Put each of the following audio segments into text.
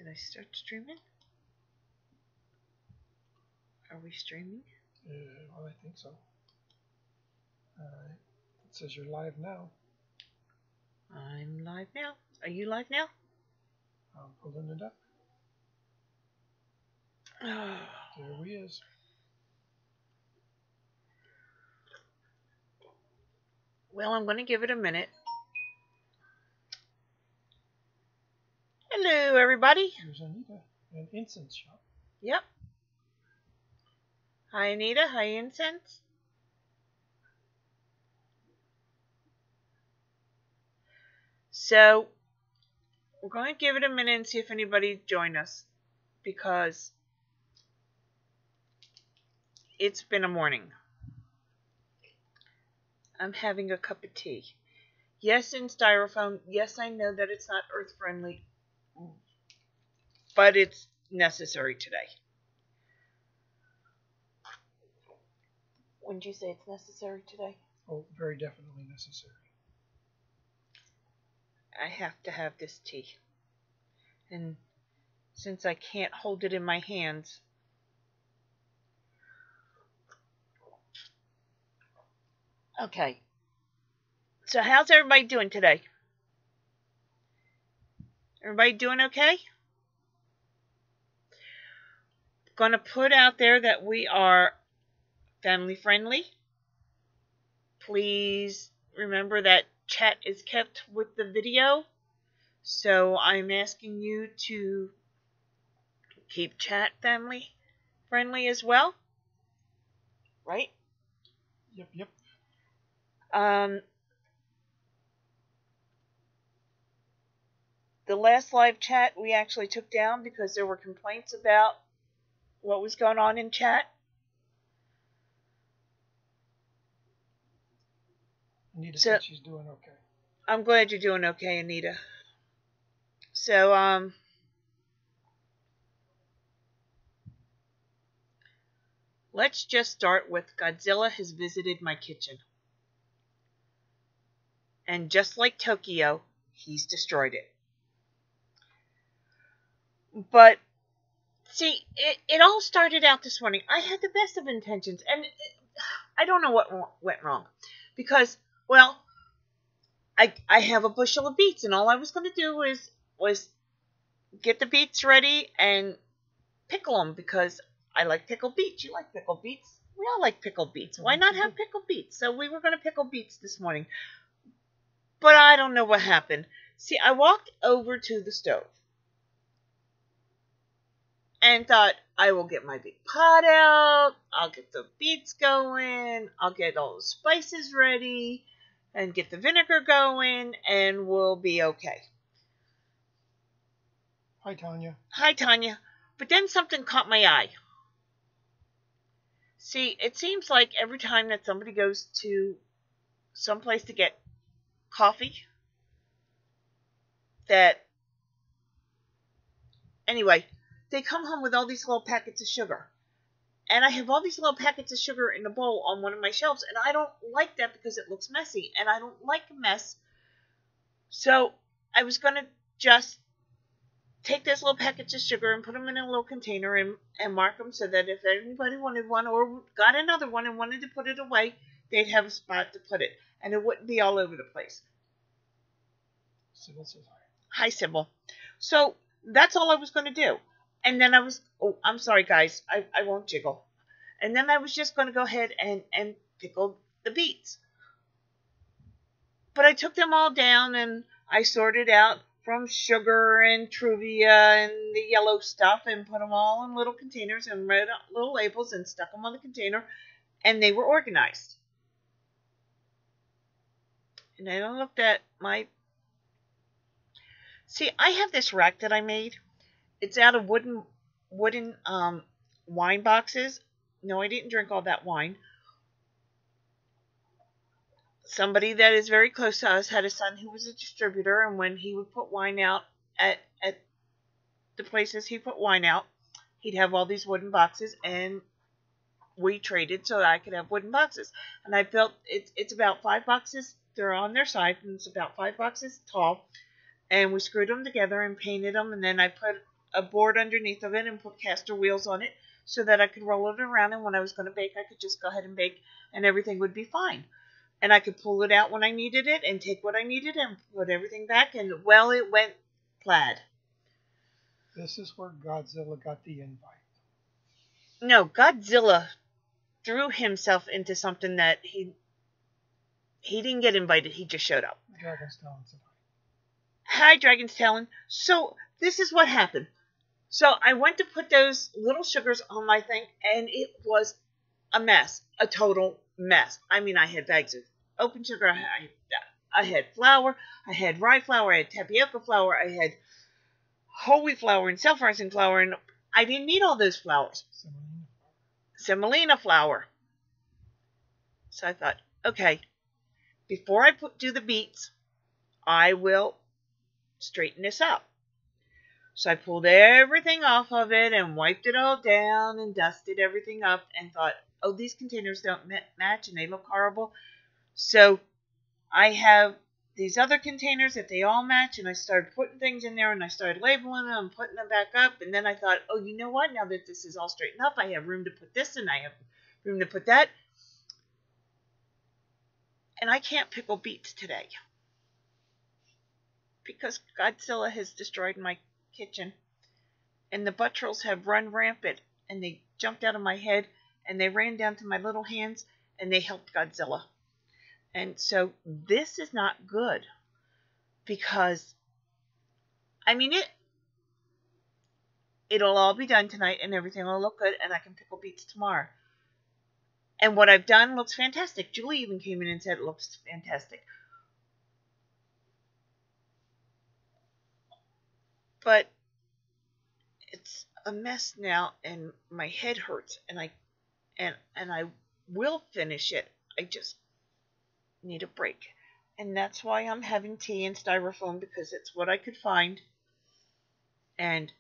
Did I start streaming? Are we streaming? Well, I think so. Alright. It says you're live now. I'm live now. Are you live now? I'm pulling it up. There we is. Well, I'm going to give it a minute. Hello, everybody. There's Anita, an incense shop. Yep. Hi, Anita. Hi, Incense. So, we're going to give it a minute and see if anybody joined us, because it's been a morning. I'm having a cup of tea. Yes, in styrofoam. Yes, I know that it's not earth-friendly, but it's necessary today. Wouldn't you say it's necessary today? Oh, very definitely necessary. I have to have this tea. And since I can't hold it in my hands, okay. So how's everybody doing today? Everybody doing okay? Gonna put out there that we are family friendly. Please remember that chat is kept with the video. So I'm asking you to keep chat family friendly as well. Right? Yep. The last live chat we actually took down because there were complaints about what was going on in chat. Anita said she's doing okay. I'm glad you're doing okay, Anita. So, let's just start with Godzilla has visited my kitchen. And just like Tokyo, he's destroyed it. But, see, it all started out this morning. I had the best of intentions, and I don't know what went wrong. Because, well, I have a bushel of beets, and all I was going to do was get the beets ready and pickle them, because I like pickled beets. You like pickled beets? We all like pickled beets. Why not have pickled beets? So we were going to pickle beets this morning. But I don't know what happened. See, I walked over to the stove and thought, I will get my big pot out, I'll get the beets going, I'll get all the spices ready, and get the vinegar going, and we'll be okay. Hi, Tanya. Hi, Tanya. But then something caught my eye. See, it seems like every time that somebody goes to someplace to get coffee, anyway, they come home with all these little packets of sugar. And I have all these little packets of sugar in a bowl on one of my shelves, and I don't like that because it looks messy, and I don't like a mess. So I was going to just take those little packets of sugar and put them in a little container and mark them so that if anybody wanted one or got another one and wanted to put it away, they'd have a spot to put it, and it wouldn't be all over the place. Sybil says hi. Hi, Sybil. So that's all I was going to do. And then I'm sorry, guys. I won't jiggle. And then I was just going to go ahead and pickle the beets. But I took them all down and I sorted out from sugar and Truvia and the yellow stuff and put them all in little containers and wrote little labels and stuck them on the container. And they were organized. And then I looked at my... See, I have this rack that I made. It's out of wooden wine boxes. No, I didn't drink all that wine. Somebody that is very close to us had a son who was a distributor, and when he would put wine out at the places he put wine out, he'd have all these wooden boxes, and we traded so that I could have wooden boxes. And I built, it's about 5 boxes. They're on their side, and it's about 5 boxes tall. And we screwed them together and painted them, and then I put a board underneath of it and put caster wheels on it so that I could roll it around, and when I was going to bake, I could just go ahead and bake and everything would be fine. And I could pull it out when I needed it and take what I needed and put everything back, and well, it went plaid. This is where Godzilla got the invite. No, Godzilla threw himself into something that he didn't get invited, he just showed up. Dragon's Talon tonight. Hi, Dragon's Talon. So, this is what happened. So, I went to put those little sugars on my thing, and it was a mess. A total mess. I mean, I had bags of open sugar, I had flour, I had rye flour, I had tapioca flour, I had whole wheat flour and self-rising flour, and I didn't need all those flours. Semolina flour. So I thought, okay, before I do the beets, I will straighten this up. So I pulled everything off of it and wiped it all down and dusted everything up and thought, oh, these containers don't match and they look horrible. So I have these other containers that they all match, and I started putting things in there and I started labeling them and putting them back up. And then I thought, oh, you know what? Now that this is all straightened up, I have room to put this and I have room to put that. And I can't pickle beets today because Godzilla has destroyed my kitchen. And the BUTTERELS have run rampant, and they jumped out of my head and they ran down to my little hands and they helped Godzilla. And so this is not good because, I mean, it'll all be done tonight and everything will look good and I can pickle beets tomorrow. And what I've done looks fantastic. Julie even came in and said it looks fantastic. But it's a mess now and my head hurts and I will finish it. I just need a break. And that's why I'm having tea in styrofoam, because it's what I could find. And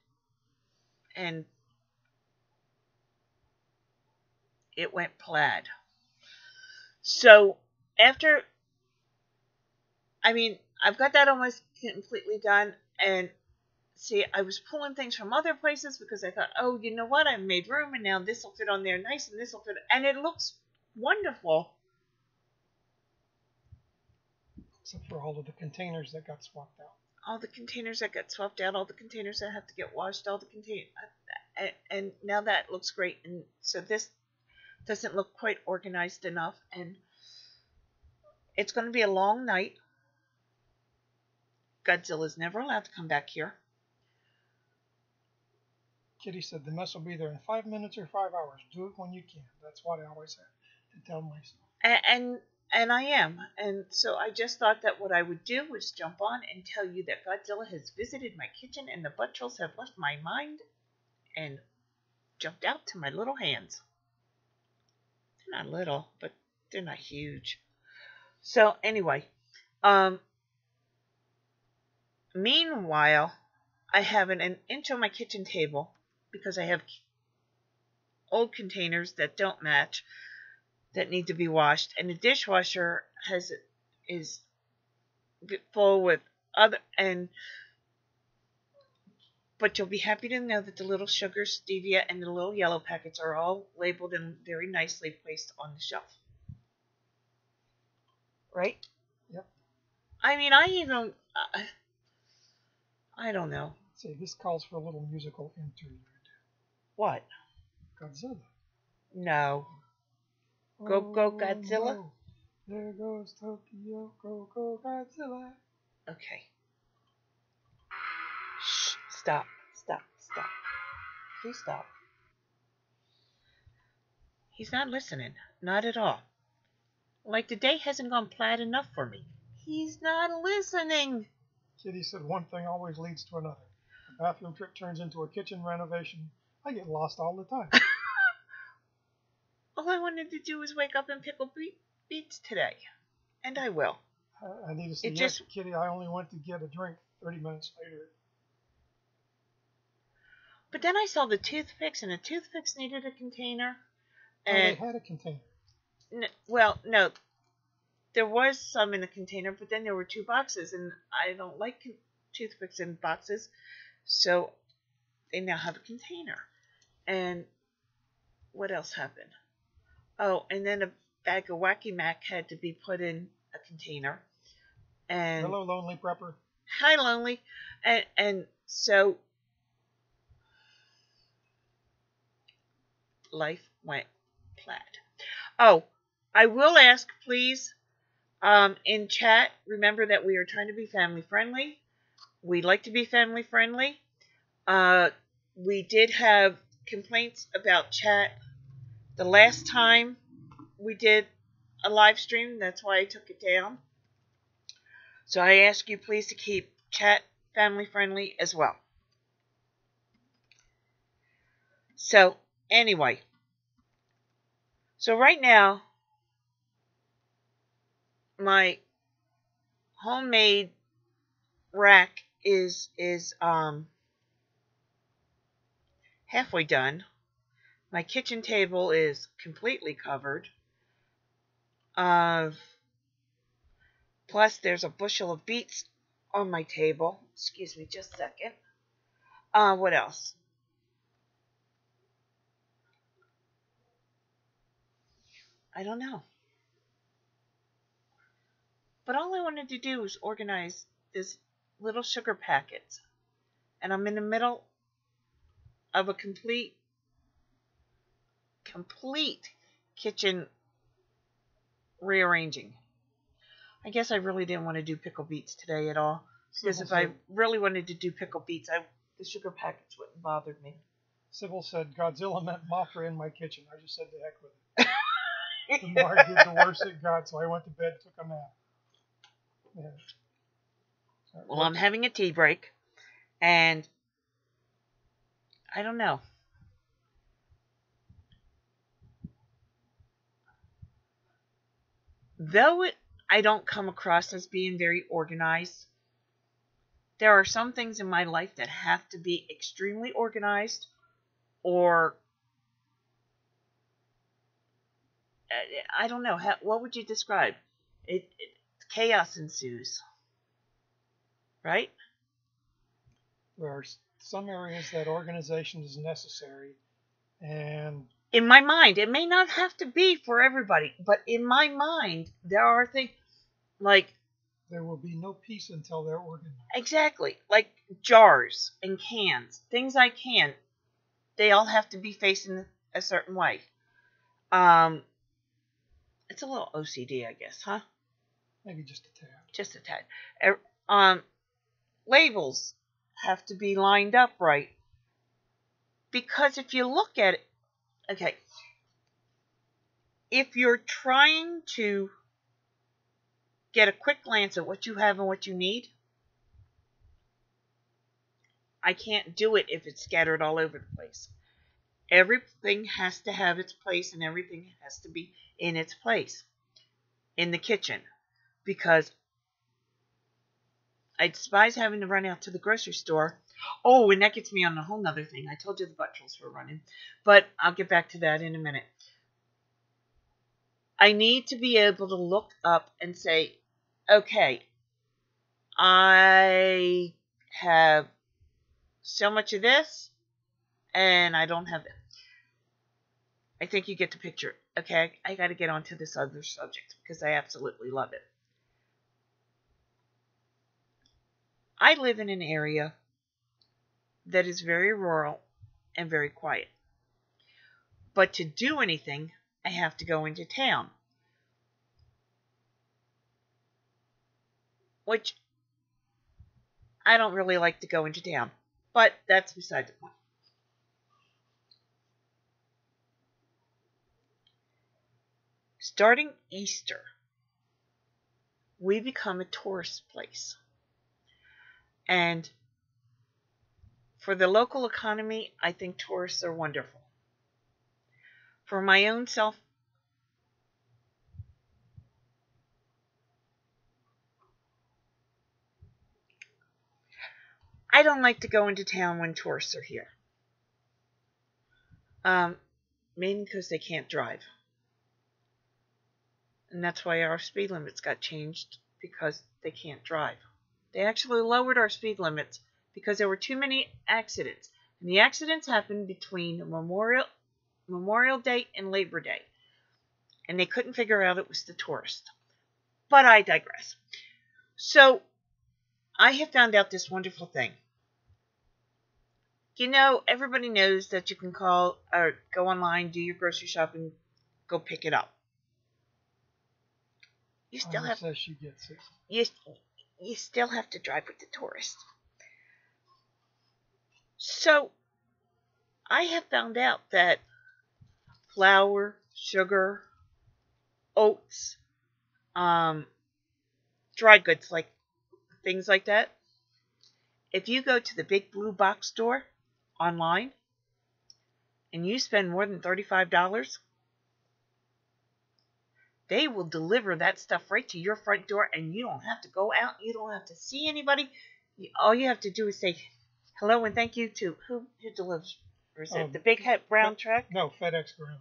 it went plaid. So after, I mean, I've got that almost completely done. And see, I was pulling things from other places because I thought, oh, you know what? I've made room and now this will fit on there nice and this will fit. And it looks wonderful. Except for all of the containers that got swapped out. All the containers that got swapped out, all the containers that have to get washed, all the containers. And now that looks great. And so this doesn't look quite organized enough. And it's going to be a long night. Godzilla's never allowed to come back here. Kitty said the mess will be there in 5 minutes or 5 hours. Do it when you can. That's what I always have to tell myself. And I am. And so I just thought that what I would do was jump on and tell you that Godzilla has visited my kitchen and the BUTTERELS have left my mind and jumped out to my little hands. They're not little, but they're not huge. So anyway, meanwhile, I have an inch on my kitchen table because I have old containers that don't match, that need to be washed, and the dishwasher is full with other, but you'll be happy to know that the little sugar, stevia, and the little yellow packets are all labeled and very nicely placed on the shelf. Right? Yep. I mean, I don't know. See, this calls for a little musical interlude. What? Godzilla. No. Go Godzilla? No. There goes Tokyo, go Godzilla. Okay. Shh, stop. Please stop. He's not listening. Not at all. Like the day hasn't gone plaid enough for me. He's not listening. Kitty said one thing always leads to another. A bathroom trip turns into a kitchen renovation. I get lost all the time. All I wanted to do was wake up and pickle beets today. And I will. I need to say, yes, Kitty, I only went to get a drink 30 minutes later. But then I saw the toothpicks, and the toothpicks needed a container. And they had a container. No. There was some in the container, but then there were 2 boxes, and I don't like toothpicks in boxes. So they now have a container. And what else happened? Oh, and then a bag of Wacky Mac had to be put in a container. And hello, lonely prepper. hi, lonely. And so life went flat. Oh, I will ask, please, in chat, remember that we are trying to be family friendly. We like to be family friendly. We did have complaints about chat the last time we did a live stream. That's why I took it down. So I ask you please to keep chat family friendly as well. So anyway, so right now my homemade rack is halfway done. My kitchen table is completely covered. Plus there's a bushel of beets on my table. Excuse me just a second. What else? I don't know. But all I wanted to do was organize this little sugar packets. And I'm in the middle of a complete kitchen rearranging. I guess I really didn't want to do pickle beets today at all. Because if I really wanted to do pickle beets, the sugar packets wouldn't bother me. Sybil said Godzilla meant Mothra in my kitchen. I just said the heck with it. The more I did, the worse it got, so I went to bed and took a nap. Yeah. Well, I'm having a tea break, and I don't know. Though I don't come across as being very organized, there are some things in my life that have to be extremely organized, or I don't know. What would you describe? Chaos ensues, right? There are some areas that organization is necessary, and in my mind, it may not have to be for everybody, but in my mind, there are things like there will be no peace until they're organized. Exactly, like jars and cans, things I can. They all have to be facing a certain way. It's a little OCD, I guess, huh? Maybe just a tad. Just a tad. Labels have to be lined up right. Because if you look at it, okay, if you're trying to get a quick glance at what you have and what you need, I can't do it if it's scattered all over the place. Everything has to have its place, and everything has to be in its place in the kitchen, because I despise having to run out to the grocery store. Oh, and that gets me on a whole nother thing. I told you the BUTTERELS were running, but I'll get back to that in a minute. I need to be able to look up and say, okay, I have so much of this, and I don't have it. I think you get the picture. Okay, I got to get onto this other subject because I absolutely love it. I live in an area that is very rural and very quiet. But to do anything, I have to go into town. Which I don't really like to go into town. But that's beside the point. Starting Easter, we become a tourist place. And for the local economy, I think tourists are wonderful. For my own self, I don't like to go into town when tourists are here. Mainly because they can't drive. And that's why our speed limits got changed, because they can't drive. They actually lowered our speed limits because there were too many accidents. And the accidents happened between Memorial Day and Labor Day. And they couldn't figure out it was the tourist. But I digress. So, I have found out this wonderful thing. You know, everybody knows that you can call or go online, do your grocery shopping, go pick it up. You still have says she gets it. You still have to drive with the tourist. So, I have found out that flour, sugar, oats, dry goods, like things like that. If you go to the big blue box store online and you spend more than $35, they will deliver that stuff right to your front door, and you don't have to go out. You don't have to see anybody. All you have to do is say hello and thank you to who delivers. Or is it the big brown truck? No, FedEx Ground.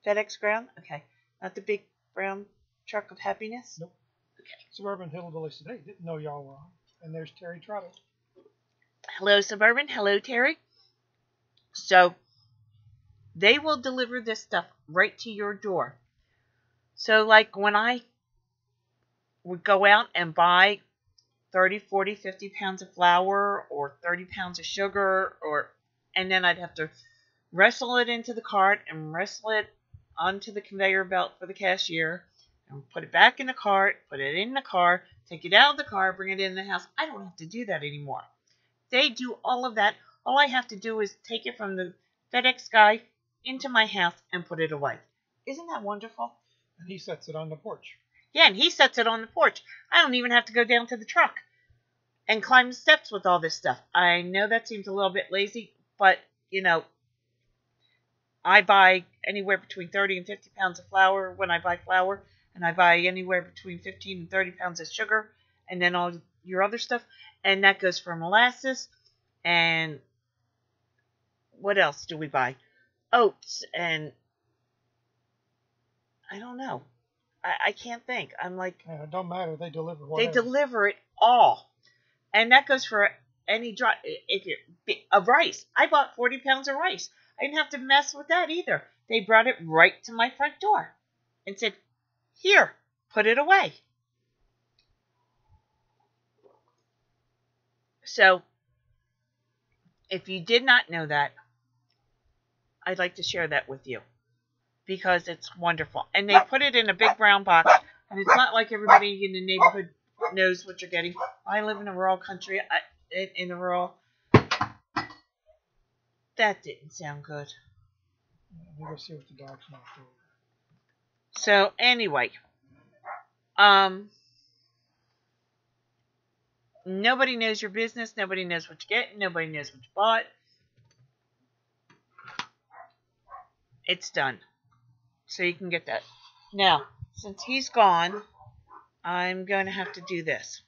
FedEx Ground? Okay. Not the big brown truck of happiness? Nope. Okay. Suburban Hillbilly said, hey, didn't know y'all were on. And there's Terry Trotter. Hello, Suburban. Hello, Terry. So, they will deliver this stuff right to your door. So, like when I would go out and buy 30, 40, 50 pounds of flour or 30 pounds of sugar, and then I'd have to wrestle it into the cart and wrestle it onto the conveyor belt for the cashier and put it back in the cart, put it in the car, take it out of the car, bring it in the house. I don't have to do that anymore. They do all of that. All I have to do is take it from the FedEx guy into my house and put it away. Isn't that wonderful? And he sets it on the porch. Yeah, and he sets it on the porch. I don't even have to go down to the truck and climb the steps with all this stuff. I know that seems a little bit lazy, but, you know, I buy anywhere between 30 and 50 pounds of flour when I buy flour, and I buy anywhere between 15 and 30 pounds of sugar, and then all your other stuff, and that goes for molasses, and what else do we buy? Oats, and I don't know. I can't think. I'm like... it don't matter. They deliver whatever. They deliver it all. And that goes for any dry... rice. I bought 40 pounds of rice. I didn't have to mess with that either. They brought it right to my front door and said, here, put it away. So, if you did not know that, I'd like to share that with you because it's wonderful. And they put it in a big brown box, and it's not like everybody in the neighborhood knows what you're getting. I live in a rural country, in a rural... That didn't sound good. Let me go see what the dog's not doing. So, anyway, nobody knows your business. Nobody knows what you get. Nobody knows what you bought. It's done. So you can get that. Now, since he's gone, I'm going to have to do this.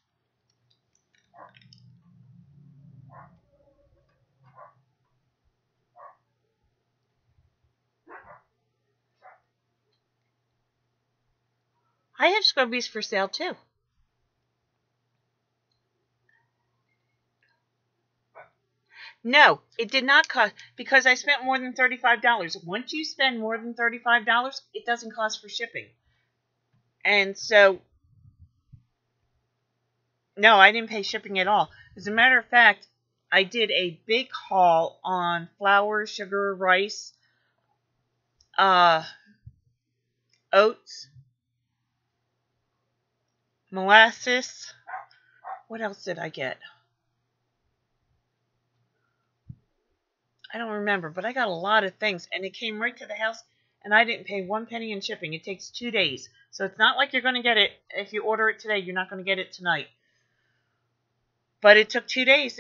I have Scrubbies for sale too. No, it did not cost, because I spent more than $35. Once you spend more than $35, it doesn't cost for shipping. And so, no, I didn't pay shipping at all. As a matter of fact, I did a big haul on flour, sugar, rice, oats, molasses. What else did I get? I don't remember, but I got a lot of things, and it came right to the house, and I didn't pay 1 penny in shipping. It takes 2 days, so it's not like you're going to get it. If you order it today, you're not going to get it tonight. But it took 2 days,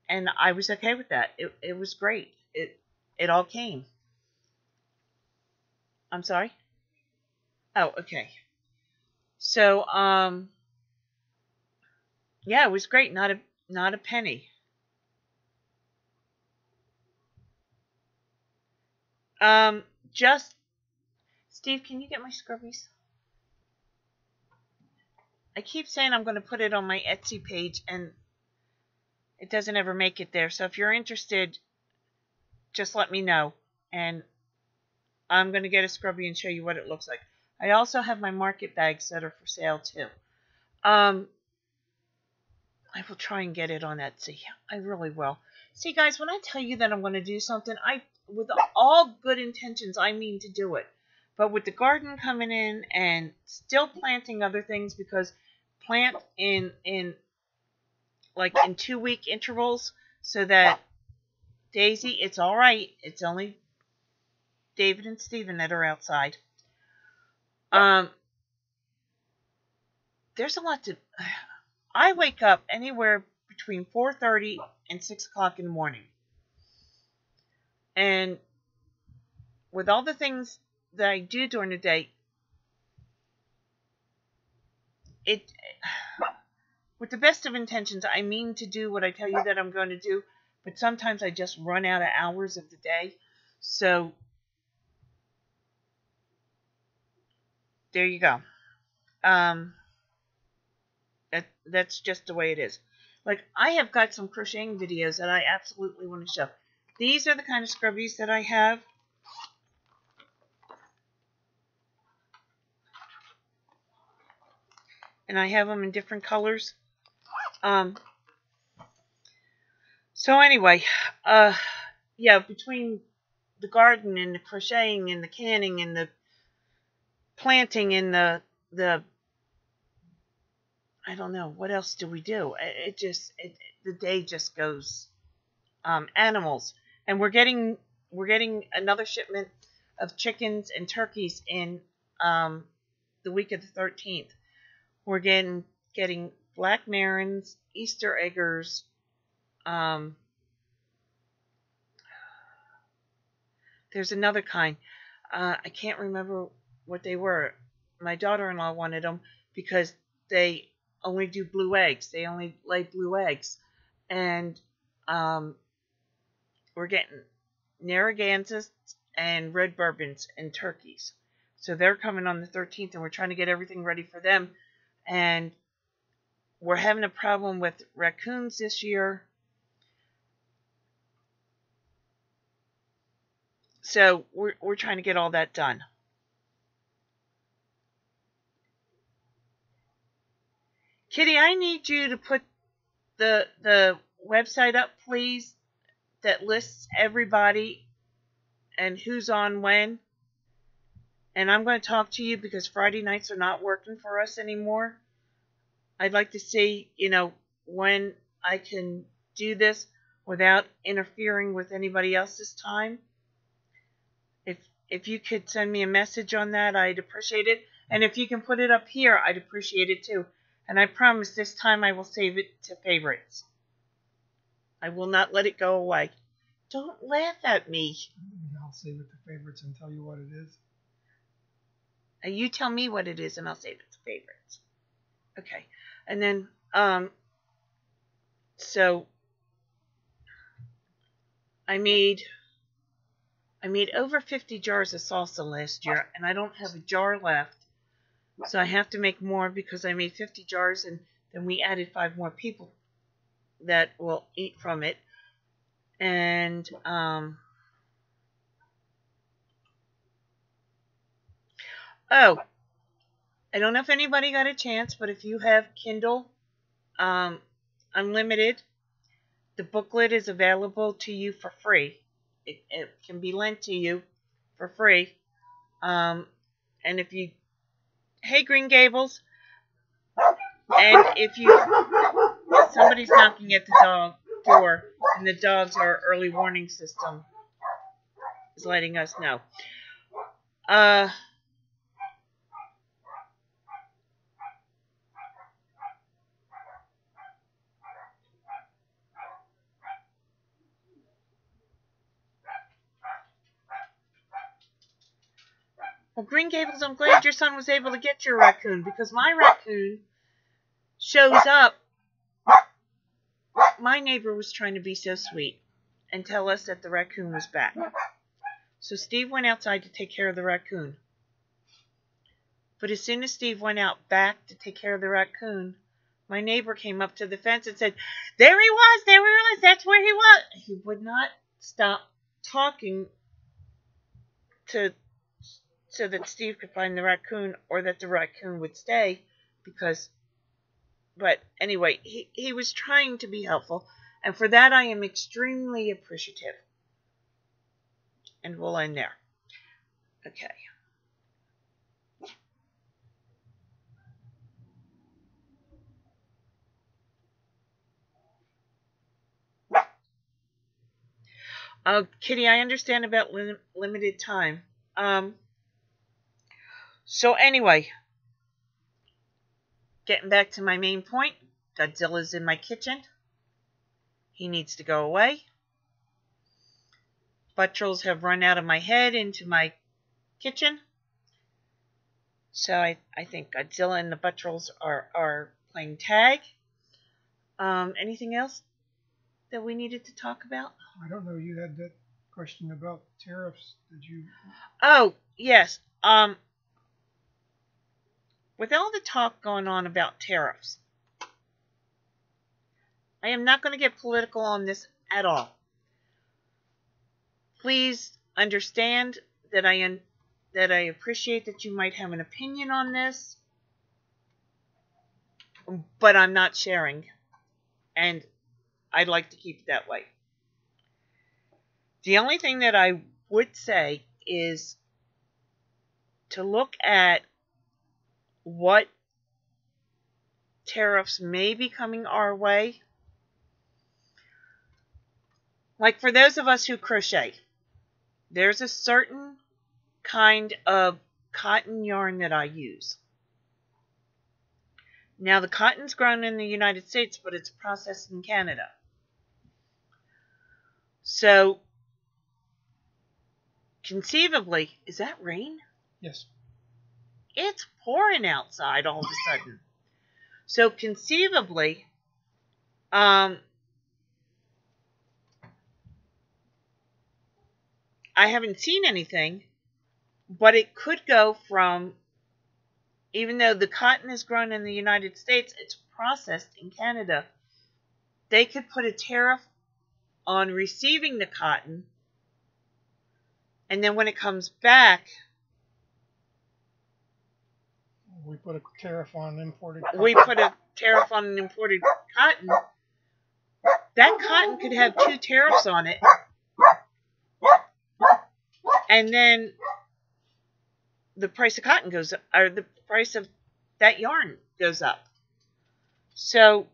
and I was okay with that. It was great. It all came. I'm sorry? Oh, okay. So, yeah, it was great. Not a penny. Steve, can you get my Scrubbies? I keep saying I'm going to put it on my Etsy page, and it doesn't ever make it there. So if you're interested, just let me know. And I'm going to get a scrubby and show you what it looks like. I also have my market bags that are for sale too. I will try and get it on Etsy. I really will. See, guys, when I tell you that I'm going to do something, with all good intentions, I mean to do it. But with the garden coming in and still planting other things, because plant in 2-week intervals, so that Daisy, it's all right. It's only David and Steven that are outside. There's a lot to... I wake up anywhere between 4:30 and 6 o'clock in the morning. And with all the things that I do during the day, with the best of intentions, I mean to do what I tell you that I'm going to do, but sometimes I just run out of hours of the day. So, there you go. That's just the way it is. Like, I have got some crocheting videos that I absolutely want to show. These are the kind of scrubbies that I have. And I have them in different colors. So anyway, yeah, between the garden and the crocheting and the canning and the planting and the I don't know, what else do we do? The day just goes. Animals, and we're getting another shipment of chickens and turkeys in the week of the 13th. We're getting black marins, Easter eggers, there's another kind. I can't remember what they were. My daughter-in-law wanted them because they only do blue eggs. They only lay blue eggs. And we're getting Narragansetts and red bourbons and turkeys. So they're coming on the 13th, and we're trying to get everything ready for them. And we're having a problem with raccoons this year. So we're trying to get all that done. Kitty, I need you to put the website up, please, that lists everybody and who's on when. And I'm going to talk to you because Friday nights are not working for us anymore. I'd like to see, when I can do this without interfering with anybody else's time. If you could send me a message on that, I'd appreciate it. And if you can put it up here, I'd appreciate it too. And I promise this time I will save it to favorites. I will not let it go away. Don't laugh at me. I'll save it to favorites and tell you what it is. You tell me what it is and I'll save it to favorites. Okay. And then, so I made over 50 jars of salsa last year, and I don't have a jar left. So I have to make more because I made 50 jars, and then we added 5 more people that will eat from it. And oh, I don't know if anybody got a chance, but if you have Kindle Unlimited, the booklet is available to you for free. It can be lent to you for free. And if you, hey Green Gables, and if you, somebody's knocking at the dog door, and the dogs, our early warning system is letting us know. Well, Green Gables, I'm glad your son was able to get your raccoon, because my raccoon shows up. My neighbor was trying to be so sweet and tell us that the raccoon was back. So Steve went outside to take care of the raccoon. But as soon as Steve went out back to take care of the raccoon, my neighbor came up to the fence and said, there he was, that's where he was. He would not stop talking to so that Steve could find the raccoon, or that the raccoon would stay, but anyway, he was trying to be helpful, and for that I am extremely appreciative. And we'll end there. Okay. Kitty, I understand about limited time. So anyway, getting back to my main point, Godzilla's in my kitchen. He needs to go away. Butterels have run out of my head into my kitchen. So I think Godzilla and the Butterels are playing tag. Anything else that we needed to talk about? I don't know. You had that question about tariffs. Did you? Oh, yes. With all the talk going on about tariffs, I am not going to get political on this at all. Please understand that I appreciate that you might have an opinion on this, but I'm not sharing, and I'd like to keep it that way. The only thing that I would say is to look at what tariffs may be coming our way. Like for those of us who crochet, there's a certain kind of cotton yarn that I use. Now the cotton's grown in the United States, but it's processed in Canada. So conceivably, is that rain? Yes. It's pouring outside all of a sudden. So conceivably, I haven't seen anything, but it could go from, even though the cotton is grown in the United States, it's processed in Canada. They could put a tariff on receiving the cotton, and then when it comes back, we put a tariff on imported cotton. We put a tariff on an imported cotton. That cotton could have 2 tariffs on it. And then the price of cotton goes up, or the price of that yarn goes up. So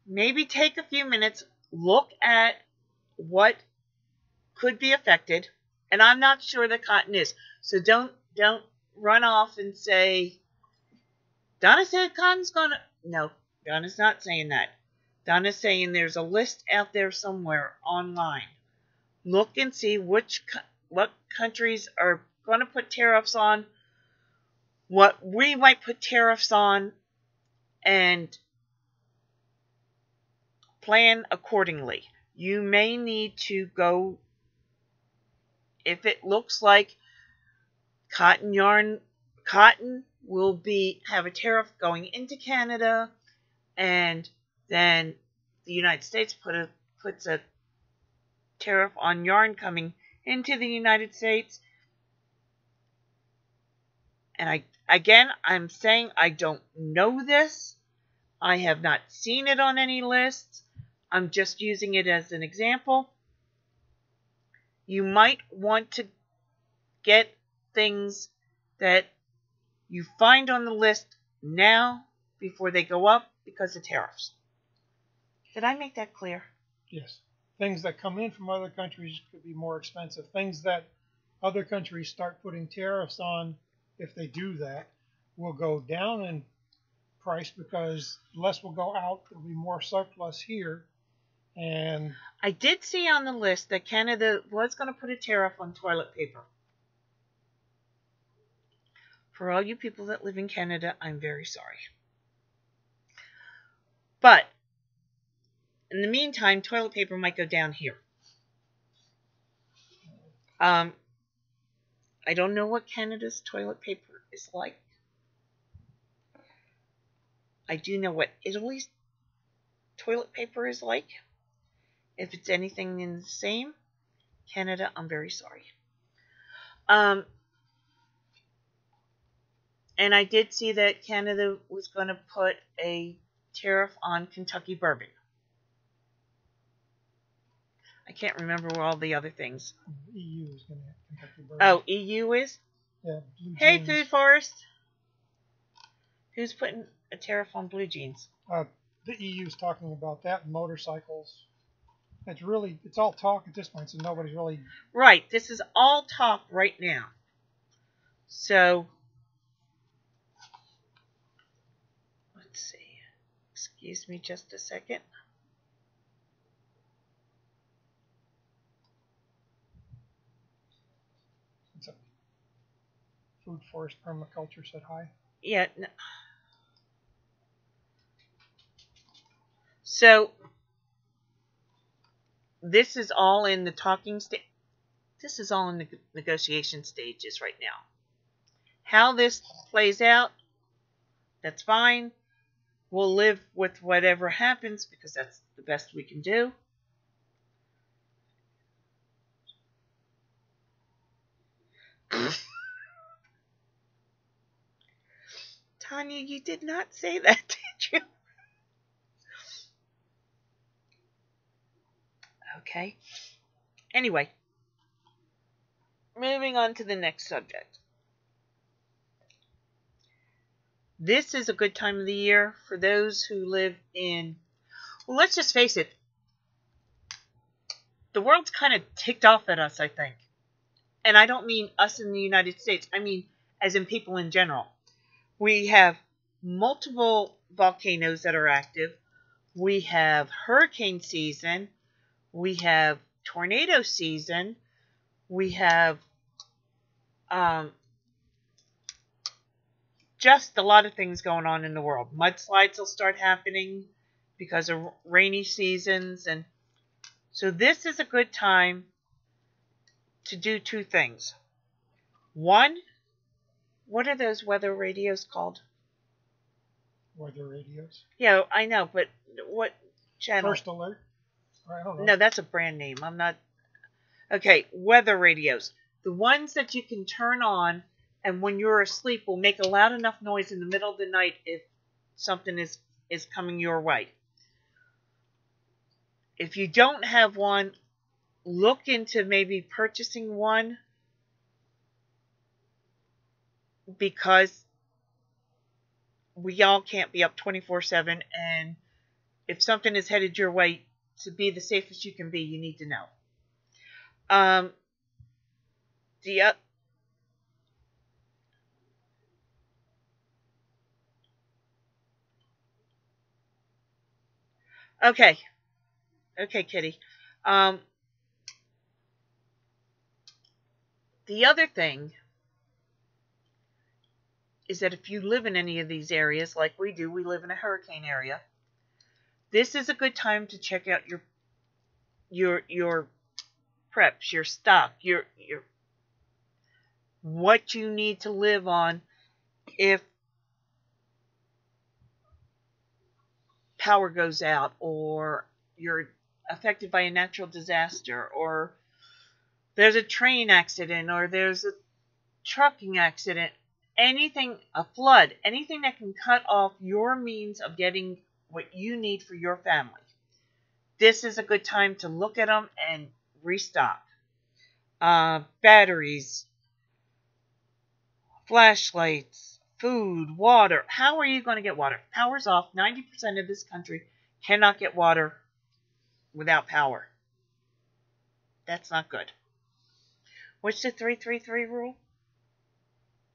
maybe take a few minutes, look at what could be affected. And I'm not sure that cotton is. So don't run off and say, Donna said cotton's going to... No, Donna's not saying that. Donna's saying there's a list out there somewhere online. Look and see what countries are going to put tariffs on, what we might put tariffs on, and plan accordingly. You may need to go, if it looks like cotton will have a tariff going into Canada, and then the United States puts a tariff on yarn coming into the United States. And I'm saying I don't know this. I have not seen it on any lists. I'm just using it as an example. You might want to get things that you find on the list now before they go up because of tariffs. Did I make that clear? Yes. Things that come in from other countries could be more expensive. Things that other countries start putting tariffs on, if they do that, will go down in price because less will go out. There'll be more surplus here. And I did see on the list that Canada was going to put a tariff on toilet paper. For all you people that live in Canada, I'm very sorry. But in the meantime, toilet paper might go down here. I don't know what Canada's toilet paper is like. I do know what Italy's toilet paper is like. If it's anything in the same, Canada, I'm very sorry. And I did see that Canada was going to put a tariff on Kentucky bourbon. I can't remember all the other things. The EU is going to have Kentucky bourbon. Oh, EU is? Yeah, blue Hey, jeans. Food Forest. Who's putting a tariff on blue jeans? The EU is talking about that, motorcycles. It's all talk at this point, so nobody's really... Right, this is all talk right now. So, let's see. Excuse me just a second. It's a Food Forest Permaculture said hi. Yeah. No. So, this is all in the talking stage. This is all in the negotiation stages right now. How this plays out, that's fine. We'll live with whatever happens because that's the best we can do. Tanya, you did not say that, did you? Okay. Anyway, moving on to the next subject. This is a good time of the year for those who live in... Well, let's just face it. The world's kind of ticked off at us, I think. And I don't mean us in the United States. I mean as in people in general. We have multiple volcanoes that are active. We have hurricane season. We have tornado season. We have just a lot of things going on in the world. Mudslides will start happening because of rainy seasons. And so this is a good time to do two things. One, what are those weather radios called? Weather radios? Yeah, I know, but what channel? First Alert? I don't know. No, that's a brand name. I'm not... Okay, weather radios. The ones that you can turn on and when you're asleep will make a loud enough noise in the middle of the night if something is coming your way. If you don't have one, look into maybe purchasing one because we all can't be up 24/7, and if something is headed your way, to be the safest you can be, you need to know. Okay, Kitty. The other thing is that if you live in any of these areas, like we do, we live in a hurricane area. This is a good time to check out your preps, your stock, your what you need to live on if power goes out or you're affected by a natural disaster or there's a train accident or there's a trucking accident, anything, a flood, anything that can cut off your means of getting what you need for your family. This is a good time to look at them and restock. Batteries, flashlights, food, water. How are you going to get water? Power's off. 90% of this country cannot get water without power. That's not good. What's the 3-3-3 rule?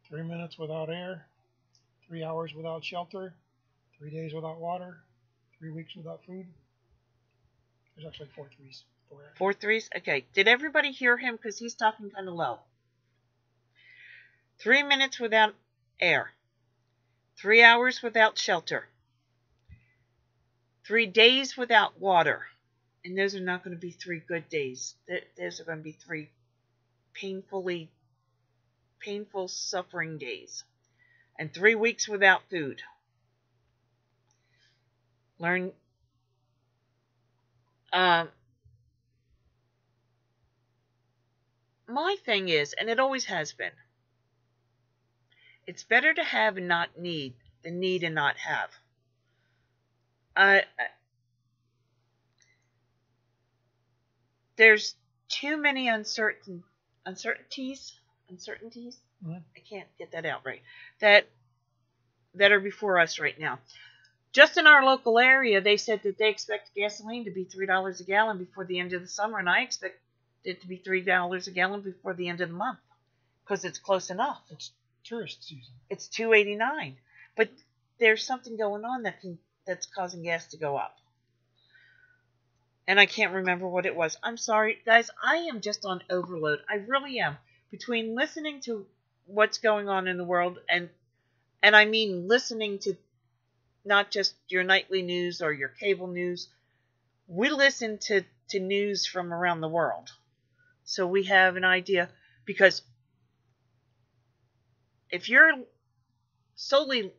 3 minutes without air, 3 hours without shelter, 3 days without water, 3 weeks without food. There's actually 4 threes. 4 threes? Okay. Did everybody hear him? Because he's talking kind of low. 3 minutes without air. 3 hours without shelter. 3 days without water. And those are not going to be 3 good days. Those are going to be 3 painful suffering days. And 3 weeks without food. Learn... my thing is, and it always has been, it's better to have and not need than need and not have. There's too many uncertainties. Mm-hmm. I can't get that out right. That are before us right now. Just in our local area, they said that they expect gasoline to be $3 a gallon before the end of the summer, and I expect it to be $3 a gallon before the end of the month because it's close enough. It's tourist season. It's $2.89, but there's something going on that's causing gas to go up, and I can't remember what it was. I'm sorry, guys. I am just on overload. I really am. Between listening to what's going on in the world, and I mean listening to not just your nightly news or your cable news. We listen to news from around the world. So we have an idea, because if you're solely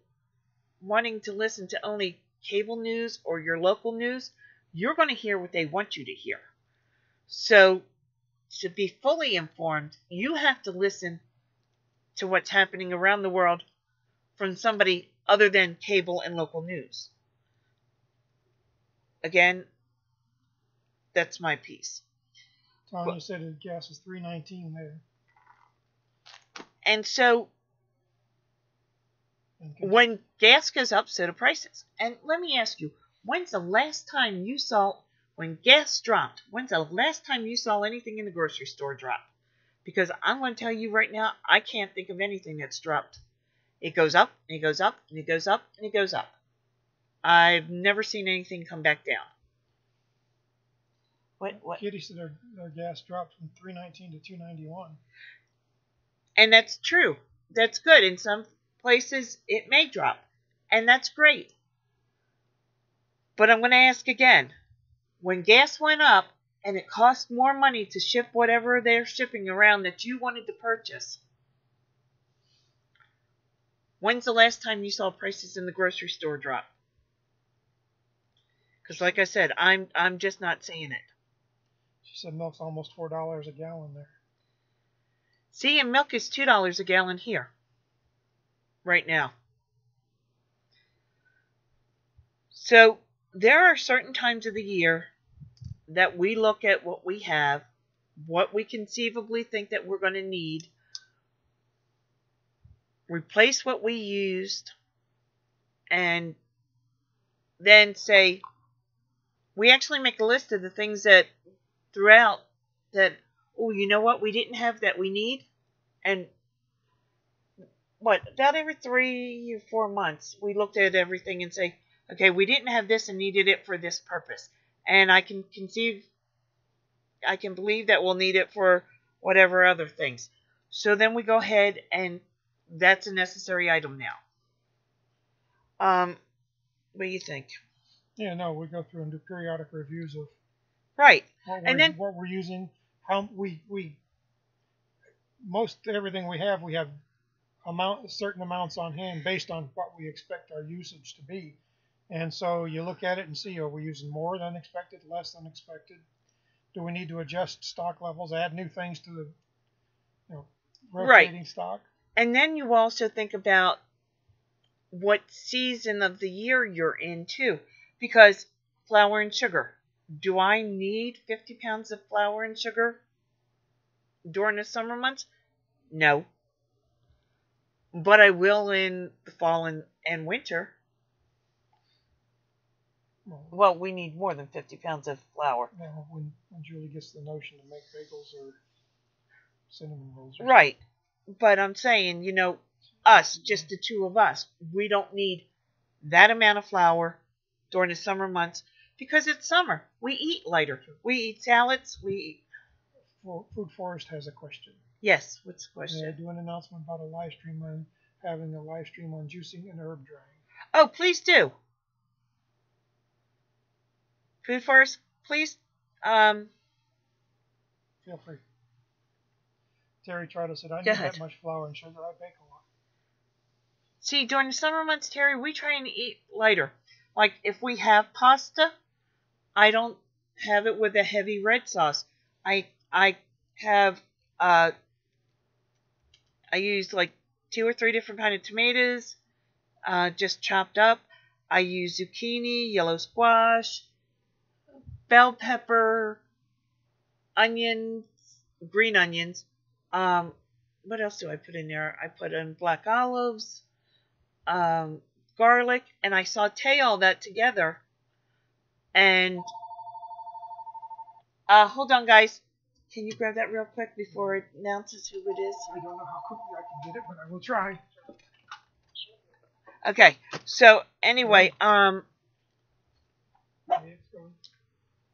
wanting to listen to only cable news or your local news, you're going to hear what they want you to hear. So to be fully informed, you have to listen to what's happening around the world from somebody other than cable and local news. Again, that's my piece. Tanya said the gas is $3.19 there. And so when gas goes up, so do prices. And let me ask you, when's the last time you saw, when gas dropped, when's the last time you saw anything in the grocery store drop? Because I'm going to tell you right now, I can't think of anything that's dropped. It goes up, and it goes up, and it goes up, and it goes up. I've never seen anything come back down. What? Kitty said their gas dropped from $3.19 to $2.91. And that's true. That's good. In some places, it may drop. And that's great. But I'm going to ask again. When gas went up, and it cost more money to ship whatever they're shipping around that you wanted to purchase, when's the last time you saw prices in the grocery store drop? Because like I said, I'm just not seeing it. She said milk's almost $4 a gallon there. See, and milk is $2 a gallon here. Right now. So there are certain times of the year that we look at what we have, what we conceivably think that we're going to need, replace what we used, and then say, we actually make a list of the things that throughout that, oh, you know what, we didn't have that we need. And about every 3 or 4 months, we looked at everything and say, okay, we didn't have this and needed it for this purpose. And I can believe that we'll need it for whatever other things. So then we go ahead and that's a necessary item now. What do you think? Yeah, no, we go through and do periodic reviews of right, what we're using. How we most everything we have certain amounts on hand based on what we expect our usage to be. And so you look at it and see, are we using more than expected, less than expected? Do we need to adjust stock levels, add new things to the rotating stock? And then you also think about what season of the year you're in too. Because flour and sugar. Do I need 50 pounds of flour and sugar during the summer months? No. But I will in the fall and winter. Well, we need more than 50 pounds of flour. Yeah, when Julie gets the notion to make bagels or cinnamon rolls. Right. But I'm saying, us, just the two of us, we don't need that amount of flour during the summer months because it's summer. We eat lighter. We eat salads. Food Forest has a question. Yes, what's the question? They do an announcement about having a live stream on juicing and herb drying. Oh, please do. Food Forest, please. Feel free. Terry Trotter said, I need that much flour and sugar. I bake a lot. See, during the summer months, Terry, we try and eat lighter. Like, if we have pasta, I don't have it with a heavy red sauce. I have I use like 2 or 3 different kind of tomatoes, just chopped up. I use zucchini, yellow squash, bell pepper, onions, green onions. What else do I put in there? I put in black olives, garlic, and I saute all that together. And hold on, guys. Can you grab that real quick before it announces who it is? I don't know how quickly I can get it, but I will try. Okay. So anyway,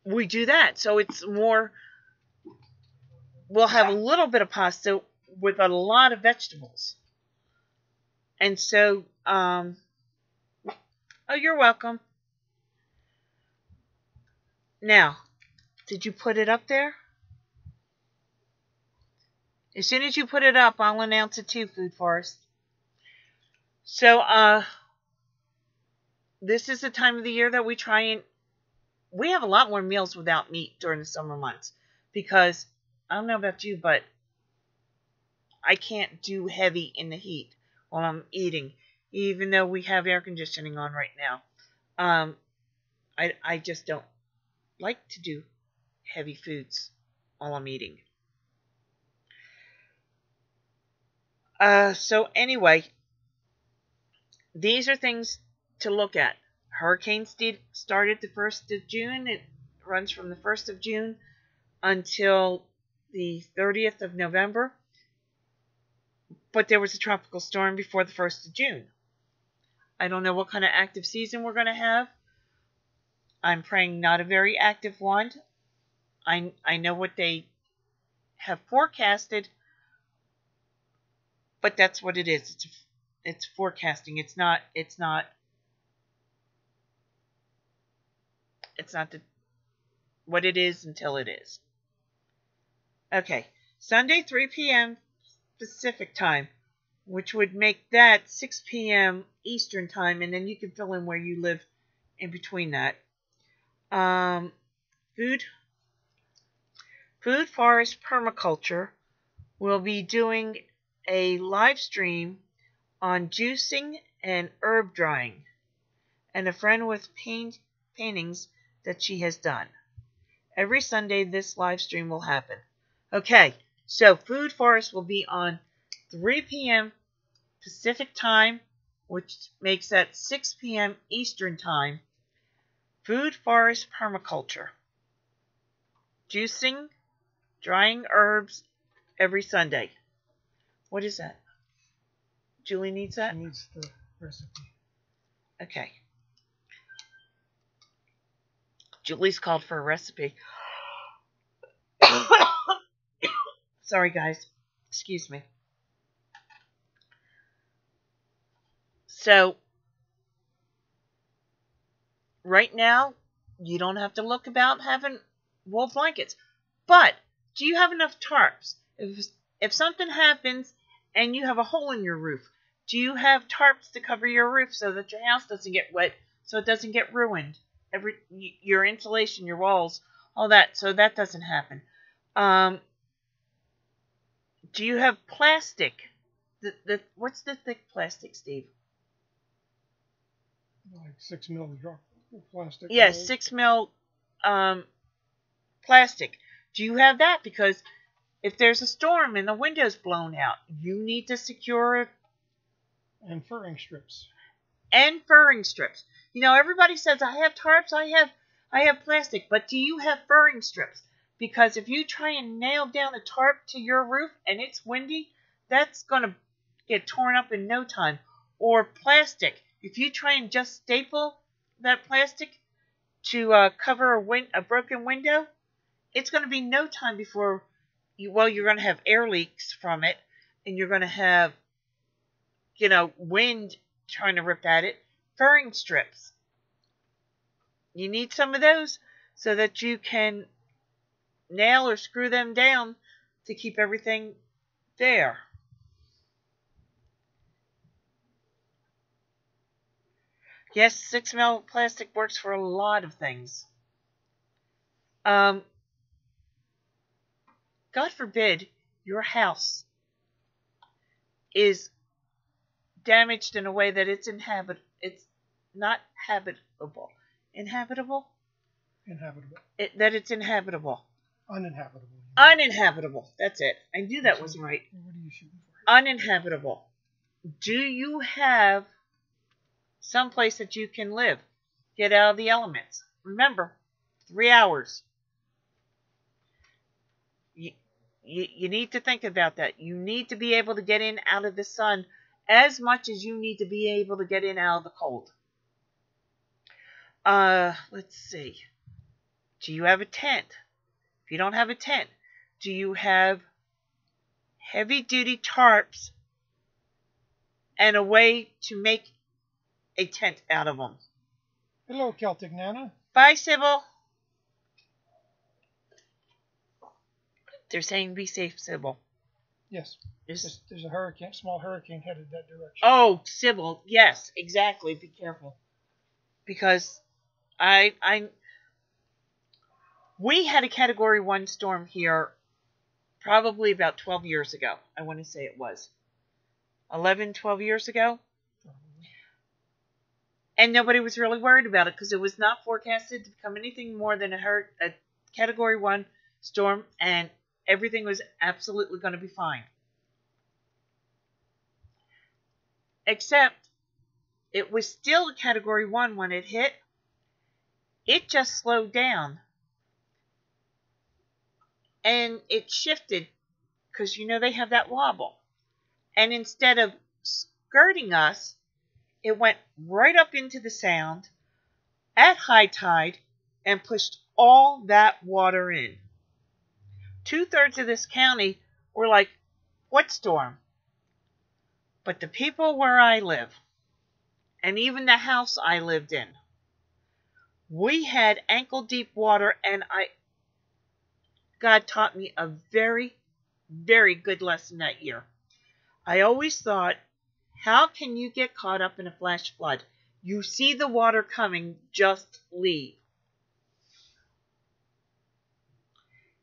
we do that. So it's more. We'll have a little bit of pasta with a lot of vegetables. And so, oh, you're welcome. Now, did you put it up there? As soon as you put it up, I'll announce it too, Food Forest. So, this is the time of the year that we try and... We have a lot more meals without meat during the summer months. Because, I don't know about you, but I can't do heavy in the heat while I'm eating. Even though we have air conditioning on right now. I just don't like to do heavy foods while I'm eating. So anyway, these are things to look at. Hurricane started the 1st of June. It runs from the 1st of June until the 30th of November. But there was a tropical storm before the 1st of June. I don't know what kind of active season we're going to have. I'm praying not a very active one. I know what they have forecasted, but that's what it is. It's forecasting. It's not what it is until it is. Okay, Sunday 3 p.m. Pacific time, which would make that 6 p.m. Eastern time, and then you can fill in where you live in between that. Food Forest Permaculture will be doing a live stream on juicing and herb drying, and a friend with paintings that she has done. Every Sunday this live stream will happen. Okay, so Food Forest will be on 3 p.m. Pacific time, which makes that 6 p.m. Eastern time. Food Forest Permaculture. Juicing, drying herbs every Sunday. What is that? Julie needs that? She needs the recipe. Okay. Julie's called for a recipe. Sorry, guys. Excuse me. So, right now, you don't have to look about having wool blankets. But, do you have enough tarps? If something happens and you have a hole in your roof, do you have tarps to cover your roof so that your house doesn't get wet, so it doesn't get ruined? Your insulation, your walls, all that, so that doesn't happen. Do you have plastic? What's the thick plastic, Steve? Like 6 mil plastic. Yes, yeah, 6 mil plastic. Do you have that? Because if there's a storm and the window's blown out, you need to secure it. And furring strips. And furring strips. You know, everybody says, I have tarps, I have plastic, but do you have furring strips? Because if you try and nail down a tarp to your roof and it's windy, that's going to get torn up in no time. Or plastic. If you try and just staple that plastic to cover a broken window, it's going to be no time before you're going to have air leaks from it, and you're going to have, wind trying to rip at it. Furring strips. You need some of those so that you can nail or screw them down to keep everything there. Yes, 6 mil plastic works for a lot of things. God forbid your house is damaged in a way that it's not habitable. Inhabitable? Inhabitable. That it's inhabitable. Uninhabitable. Uninhabitable. That's it. I knew that was right. What are you shooting for? Uninhabitable. Do you have some place that you can live? Get out of the elements. Remember, 3 hours. You need to think about that. You need to be able to get in out of the sun as much as you need to be able to get in out of the cold. Let's see. Do you have a tent? If you don't have a tent, do you have heavy-duty tarps and a way to make a tent out of them? Hello, Celtic Nana. Bye, Sybil. They're saying be safe, Sybil. Yes. There's a hurricane, small hurricane headed that direction. Oh, Sybil. Yes, exactly. Be careful. Because we had a Category 1 storm here probably about 12 years ago. I want to say it was 11, 12 years ago. And nobody was really worried about it because it was not forecasted to become anything more than a Category 1 storm, and everything was absolutely going to be fine. Except it was still a Category 1 when it hit. It just slowed down. And it shifted because, you know, they have that wobble. And instead of skirting us, it went right up into the sound at high tide and pushed all that water in. 2/3 of this county were like, what storm? But the people where I live, and even the house I lived in, we had ankle-deep water, and God taught me a very, very good lesson that year. I always thought, how can you get caught up in a flash flood? You see the water coming, just leave.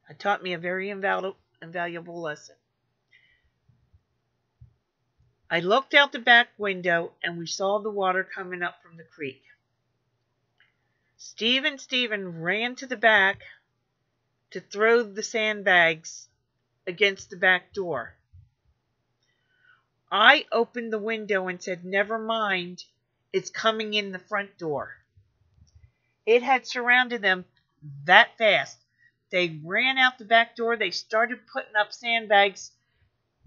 It taught me a very invaluable lesson. I looked out the back window, and we saw the water coming up from the creek. Steve and Stephen ran to the back to throw the sandbags against the back door. I opened the window and said, never mind, it's coming in the front door. It had surrounded them that fast. They ran out the back door. They started putting up sandbags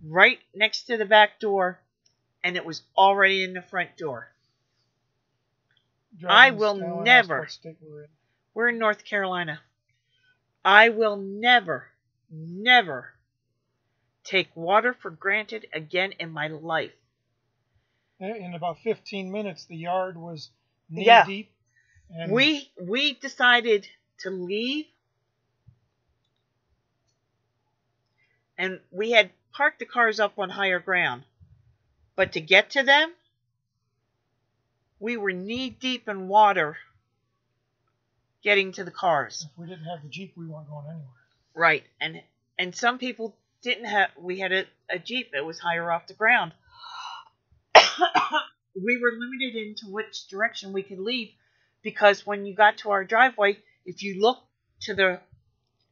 right next to the back door, and it was already in the front door. I will never. We're in North Carolina. I will never, never take water for granted again in my life. In about 15 minutes, the yard was knee deep. And we decided to leave, and we had parked the cars up on higher ground. But to get to them, we were knee deep in water getting to the cars. If we didn't have the Jeep, we weren't going anywhere. Right, and some people didn't have. We had a Jeep that was higher off the ground. We were limited into which direction we could leave, because when you got to our driveway, if you looked to the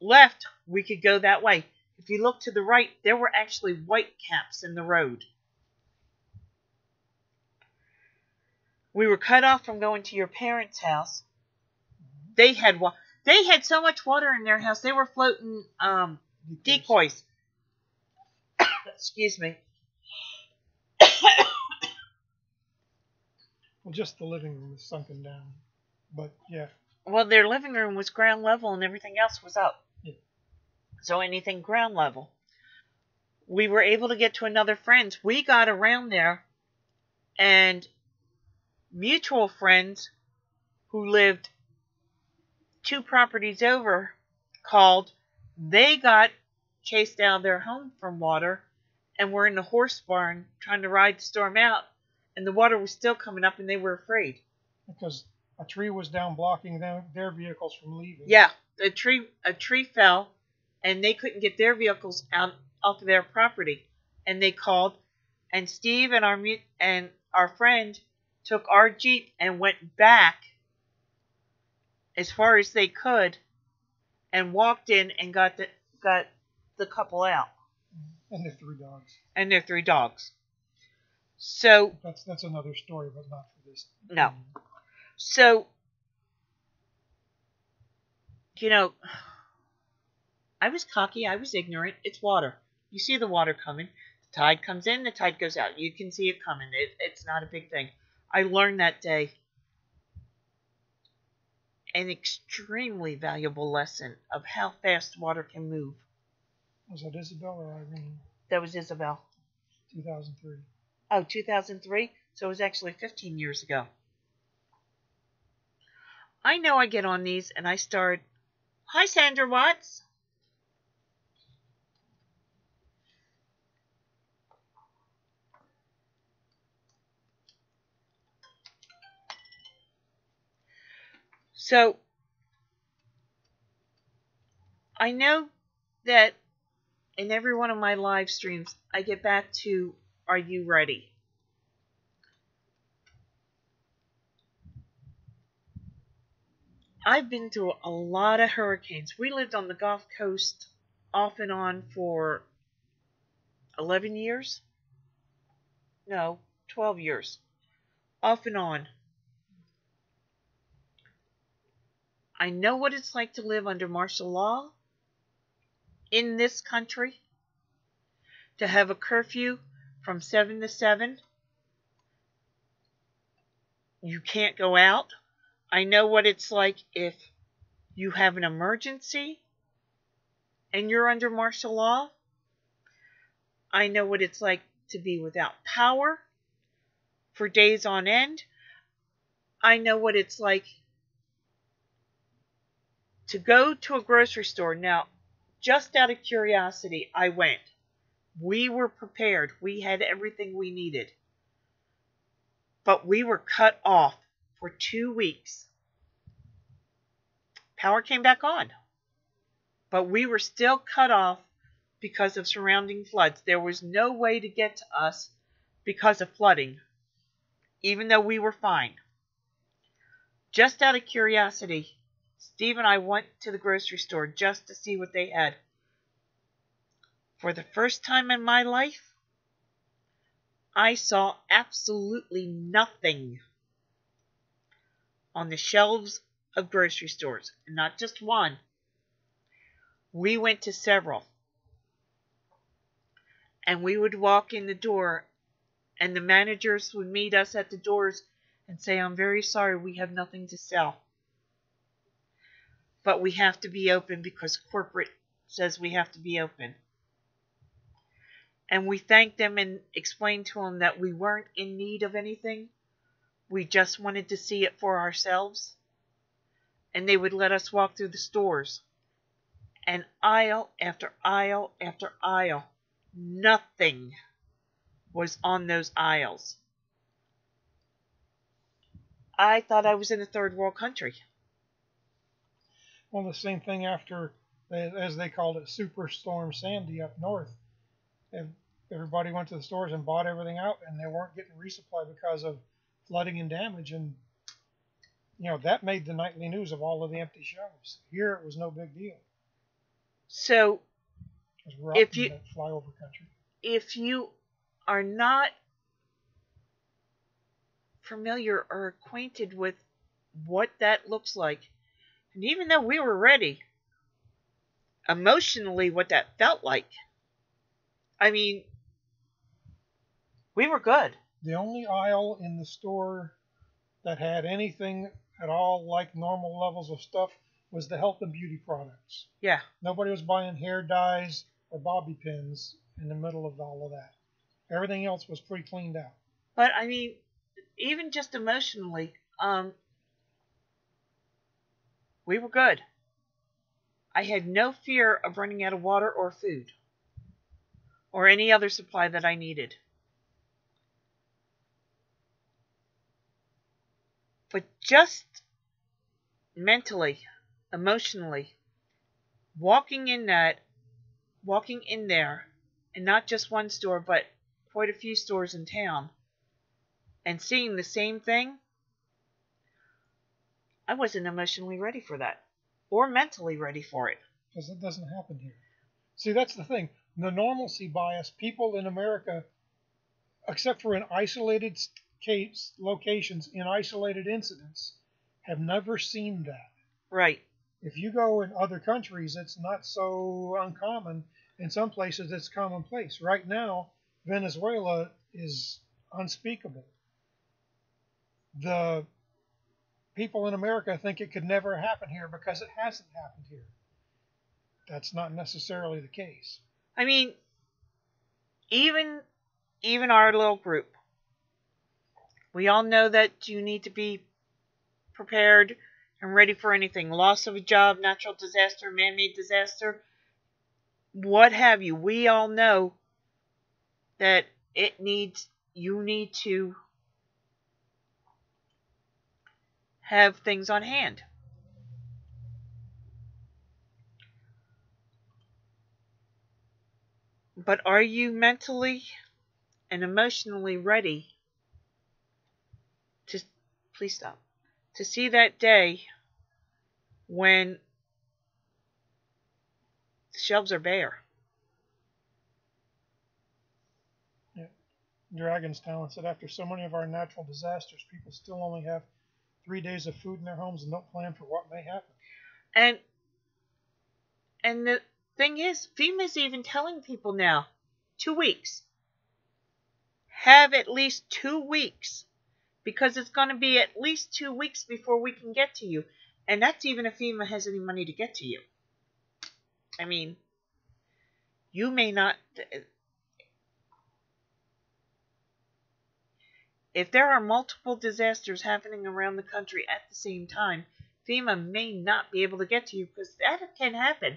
left, we could go that way. If you looked to the right, there were actually white caps in the road. We were cut off from going to your parents' house. They had so much water in their house, they were floating decoys. Excuse me. Well, just the living room was sunken down. But, yeah. Well, their living room was ground level and everything else was up. Yeah. So anything ground level. We were able to get to another friend's. We got around there, and mutual friends who lived 2 properties over called. They got chased out of their home from water and were in the horse barn trying to ride the storm out, and the water was still coming up and they were afraid. Because a tree was down blocking their vehicles from leaving. Yeah, a tree fell and they couldn't get their vehicles out off of their property. And they called, and Steve and our friend took our Jeep and went back as far as they could and walked in and got the couple out. And their 3 dogs. And their 3 dogs. So that's another story, but not for this. No. So, you know, I was cocky. I was ignorant. It's water. You see the water coming. The tide comes in. The tide goes out. You can see it coming. It's not a big thing. I learned that day an extremely valuable lesson of how fast water can move. Was that Isabel or Irene? That was Isabel. 2003. Oh, 2003? So it was actually 15 years ago. I know I get on these and I start, "Hi, Sandra Watts." So, I know that in every one of my live streams, I get back to, "Are you ready?" I've been through a lot of hurricanes. We lived on the Gulf Coast off and on for 11 years. No, 12 years. Off and on. I know what it's like to live under martial law in this country, to have a curfew from 7 to 7. You can't go out. I know what it's like if you have an emergency and you're under martial law. I know what it's like to be without power for days on end. I know what it's like to go to a grocery store. Now, just out of curiosity, I went. We were prepared. We had everything we needed. But we were cut off for 2 weeks. Power came back on. But we were still cut off because of surrounding floods. There was no way to get to us because of flooding, even though we were fine. Just out of curiosity, Steve and I went to the grocery store just to see what they had. For the first time in my life, I saw absolutely nothing on the shelves of grocery stores. And not just one. We went to several. And we would walk in the door, and the managers would meet us at the doors and say, "I'm very sorry, we have nothing to sell. But we have to be open because corporate says we have to be open." And we thanked them and explained to them that we weren't in need of anything. We just wanted to see it for ourselves. And they would let us walk through the stores. And aisle after aisle after aisle, nothing was on those aisles. I thought I was in a third world country. Well, the same thing after, as they called it, Superstorm Sandy up north. And everybody went to the stores and bought everything out, and they weren't getting resupply because of flooding and damage. And, that made the nightly news of all of the empty shelves. Here, it was no big deal. So, We're up in that flyover country. If you are not familiar or acquainted with what that looks like, and even though we were ready, emotionally what that felt like, I mean, we were good. The only aisle in the store that had anything at all like normal levels of stuff was the health and beauty products. Yeah. Nobody was buying hair dyes or bobby pins in the middle of all of that. Everything else was pretty cleaned out. But, I mean, even just emotionally, we were good. I had no fear of running out of water or food or any other supply that I needed. But just mentally, emotionally, walking in there and not just one store, but quite a few stores in town, and seeing the same thing, I wasn't emotionally ready for that, or mentally ready for it. Because it doesn't happen here. See, that's the thing. The normalcy bias, people in America, except for in isolated locations, in isolated incidents, have never seen that. Right. If you go in other countries, it's not so uncommon. In some places, it's commonplace. Right now, Venezuela is unspeakable. The people in America think it could never happen here because it hasn't happened here. That's not necessarily the case. I mean, even our little group, we all know that you need to be prepared and ready for anything. Loss of a job, natural disaster, man-made disaster, what have you. We all know that you need to have things on hand. But are you mentally and emotionally ready to, please stop, to see that day when the shelves are bare? Yeah. Dragonstown said after so many of our natural disasters, people still only have 3 days of food in their homes and don't plan for what may happen. And the thing is, FEMA's even telling people now, 2 weeks. Have at least 2 weeks. Because it's going to be at least 2 weeks before we can get to you. And that's even if FEMA has any money to get to you. I mean, you may not... If there are multiple disasters happening around the country at the same time, FEMA may not be able to get to you because that can happen.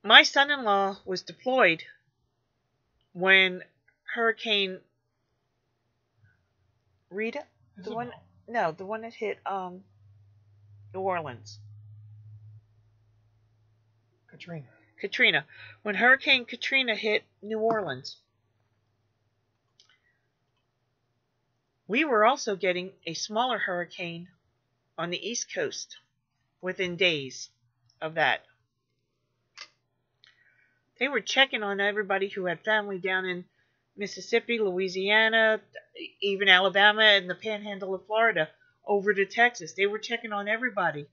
My son-in-law was deployed when Hurricane Rita, the one that hit New Orleans. Katrina. When Hurricane Katrina hit New Orleans, we were also getting a smaller hurricane on the East Coast within days of that. They were checking on everybody who had family down in Mississippi, Louisiana, even Alabama, and the panhandle of Florida, over to Texas. They were checking on everybody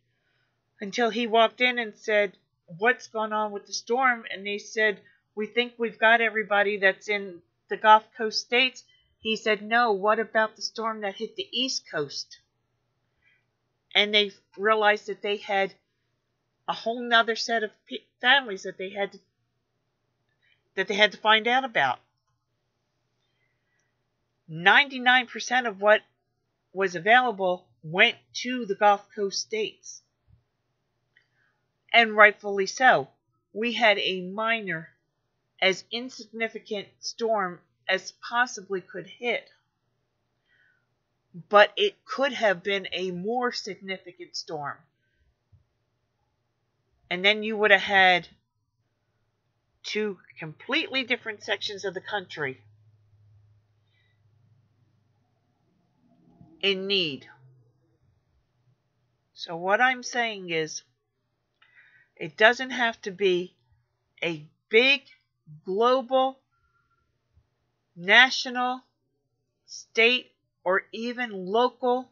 until he walked in and said, "What's going on with the storm?" And they said, "We think we've got everybody that's in the Gulf Coast states." He said, "No, what about the storm that hit the East Coast?" And they realized that they had a whole nother set of families that they had to find out about. 99% of what was available went to the Gulf Coast states. And rightfully so. We had a minor, as insignificant storm as possibly could hit. But it could have been a more significant storm. And then you would have had 2 completely different sections of the country in need. So what I'm saying is, it doesn't have to be a big, global, national, state, or even local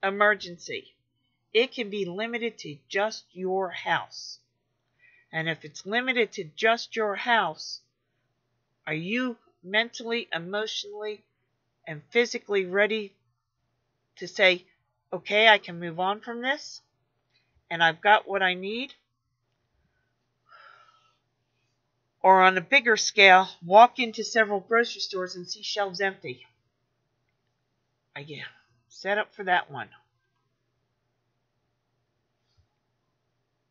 emergency. It can be limited to just your house. And if it's limited to just your house, are you mentally, emotionally, and physically ready to say, okay, I can move on from this, and I've got what I need? Or on a bigger scale, walk into several grocery stores and see shelves empty. Again, set up for that one.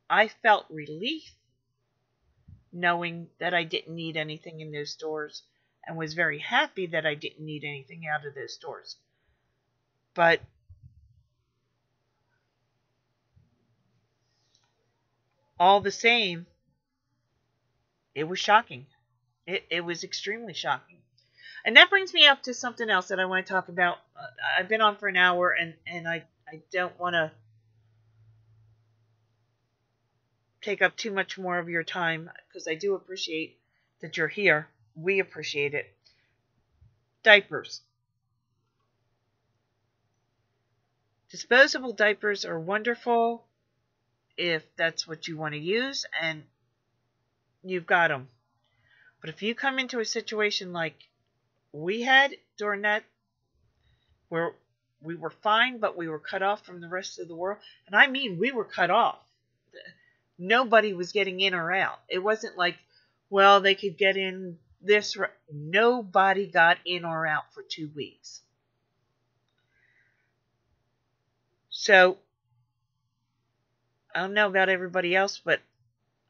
I felt relief knowing that I didn't need anything in those stores, and was very happy that I didn't need anything out of those stores. But all the same, It was shocking. It was extremely shocking. And that brings me up to something else that I want to talk about. I've been on for an hour, and I don't want to take up too much more of your time, because I do appreciate that you're here. We appreciate it. Diapers. Disposable diapers are wonderful if that's what you want to use, and you've got them. But if you come into a situation like we had during that, where we were fine, but we were cut off from the rest of the world, and I mean we were cut off. Nobody was getting in or out. It wasn't like, well, they could get in this. Nobody got in or out for 2 weeks. So, I don't know about everybody else, but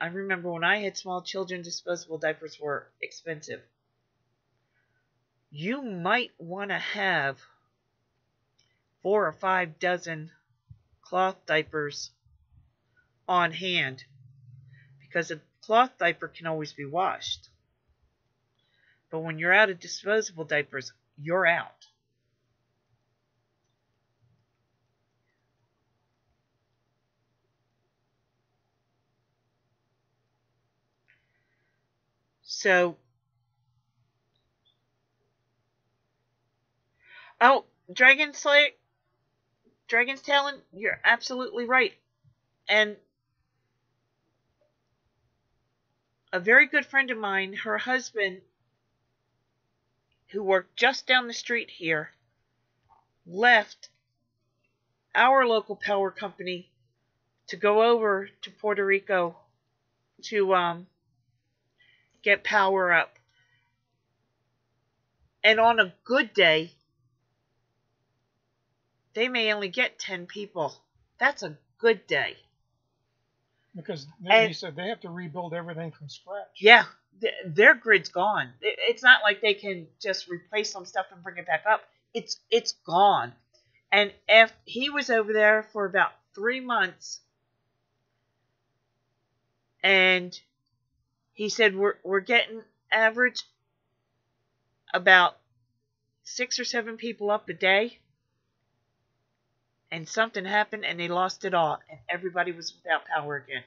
I remember when I had small children, disposable diapers were expensive. You might want to have 4 or 5 dozen cloth diapers on hand, because a cloth diaper can always be washed. But when you're out of disposable diapers, you're out. So, oh, Dragon's Talon, you're absolutely right. And a very good friend of mine, her husband, who worked just down the street here, left our local power company to go over to Puerto Rico to get power up. And on a good day, they may only get 10 people. That's a good day. Because he said they have to rebuild everything from scratch. Yeah, their grid's gone. It's not like they can just replace some stuff and bring it back up. It's gone. And if he was over there for about 3 months, and he said we're getting average about 6 or 7 people up a day, and something happened and they lost it all, and everybody was without power again.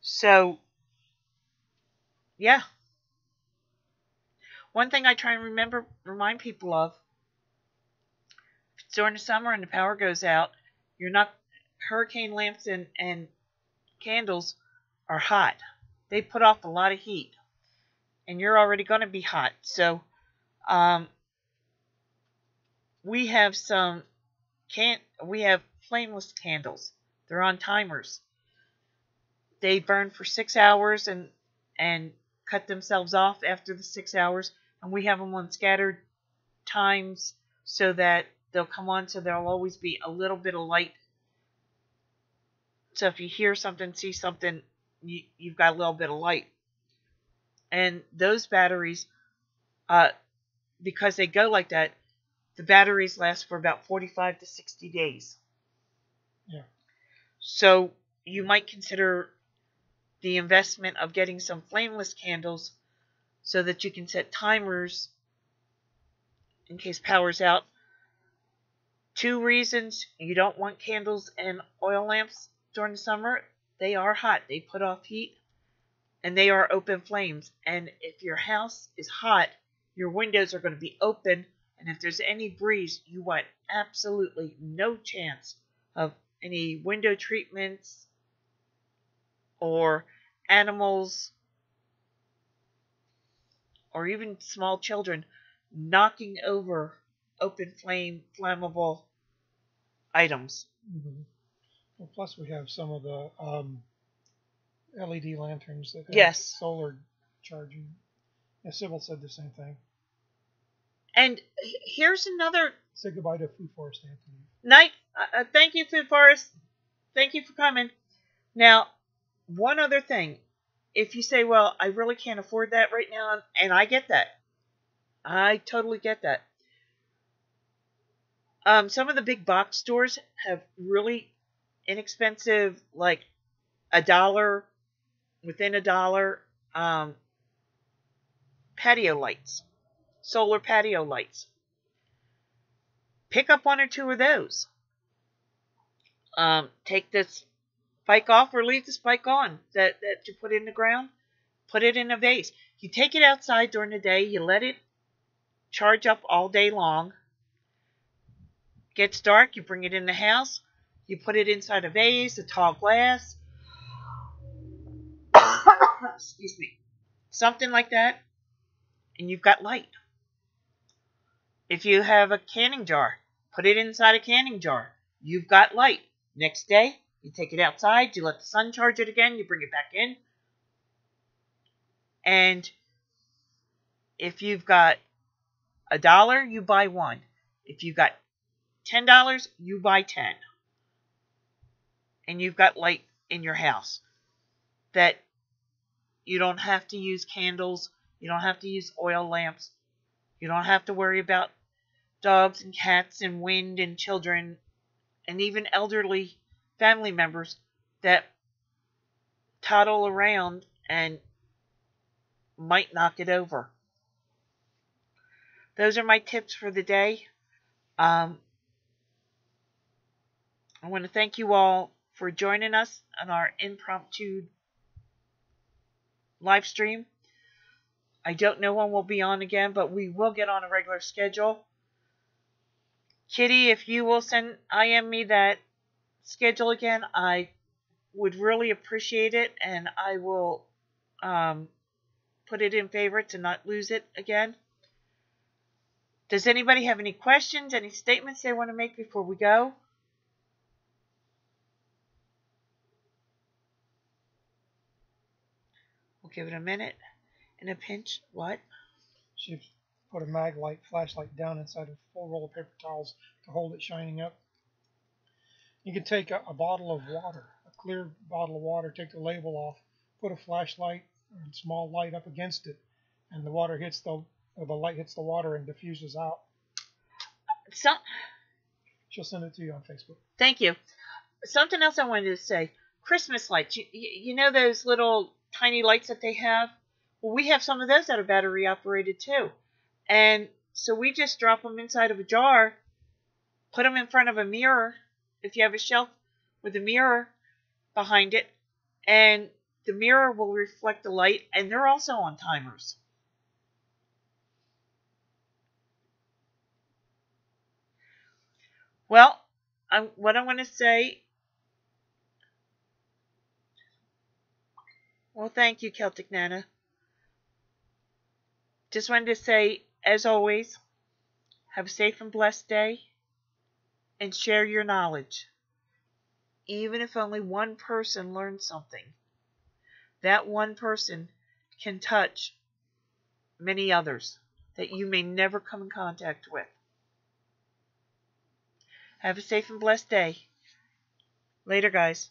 So, yeah. One thing I try and remind people of, if it's during the summer and the power goes out, hurricane lamps and candles are hot. They put off a lot of heat, and you're already going to be hot. So, we have flameless candles. They're on timers. They burn for 6 hours and cut themselves off after the 6 hours. And we have them on scattered times so that they'll come on, so there'll always be a little bit of light. So if you hear something, see something, you've got a little bit of light. And those batteries, because they go like that, the batteries last for about 45 to 60 days. Yeah. So you might consider the investment of getting some flameless candles so that you can set timers in case power's out. 2 reasons you don't want candles and oil lamps during the summer. They are hot. They put off heat, and they are open flames. And if your house is hot, your windows are going to be open, and if there's any breeze, you want absolutely no chance of any window treatments or animals or even small children knocking over open flame flammable items. Mm-hmm. Well, plus we have some of the LED lanterns that have Yes. solar charging. Yeah, Sybil said the same thing. And here's another... Say goodbye to Food Forest, Anthony. Night. Thank you, Food Forest. Thank you for coming. Now, one other thing. If you say, well, I really can't afford that right now, and I get that. I totally get that. Some of the big box stores have really inexpensive, like $1 within $1, patio lights, solar patio lights. Pick up 1 or 2 of those. Take this spike off or leave the spike on that you put in the ground. Put it in a vase. You take it outside during the day. You let it charge up all day long. Gets dark. You bring it in the house. You put it inside a vase, a tall glass. Excuse me. Something like that. And you've got light. If you have a canning jar, put it inside a canning jar. You've got light. Next day, you take it outside. You let the sun charge it again. You bring it back in. And if you've got $1, you buy 1. If you've got $10, you buy 10. And you've got light in your house. That you don't have to use candles. You don't have to use oil lamps. You don't have to worry about dogs and cats and wind and children and even elderly family members that toddle around and might knock it over. Those are my tips for the day. I want to thank you all for joining us on our impromptu live stream. I don't know when we'll be on again, but we will get on a regular schedule. Kitty, if you will IM me that schedule again, I would really appreciate it, and I will put it in favorites and not lose it again. Does anybody have any questions, any statements they want to make before we go? We'll give it a minute. In a pinch, what? She put a mag light, flashlight down inside a full roll of paper towels to hold it shining up. You can take a bottle of water, a clear bottle of water, take the label off, put a flashlight and small light up against it, and the light hits the water and diffuses out. She'll send it to you on Facebook. Thank you. Something else I wanted to say. Christmas lights. You know those little tiny lights that they have? Well, we have some of those that are battery operated too. And so we just drop them inside of a jar, put them in front of a mirror, if you have a shelf with a mirror behind it, and the mirror will reflect the light, and they're also on timers. Well, what I want to say, well, thank you, Celtic Nana. Just wanted to say, as always, have a safe and blessed day, and share your knowledge. Even if only one person learns something, that one person can touch many others that you may never come in contact with. Have a safe and blessed day. Later, guys.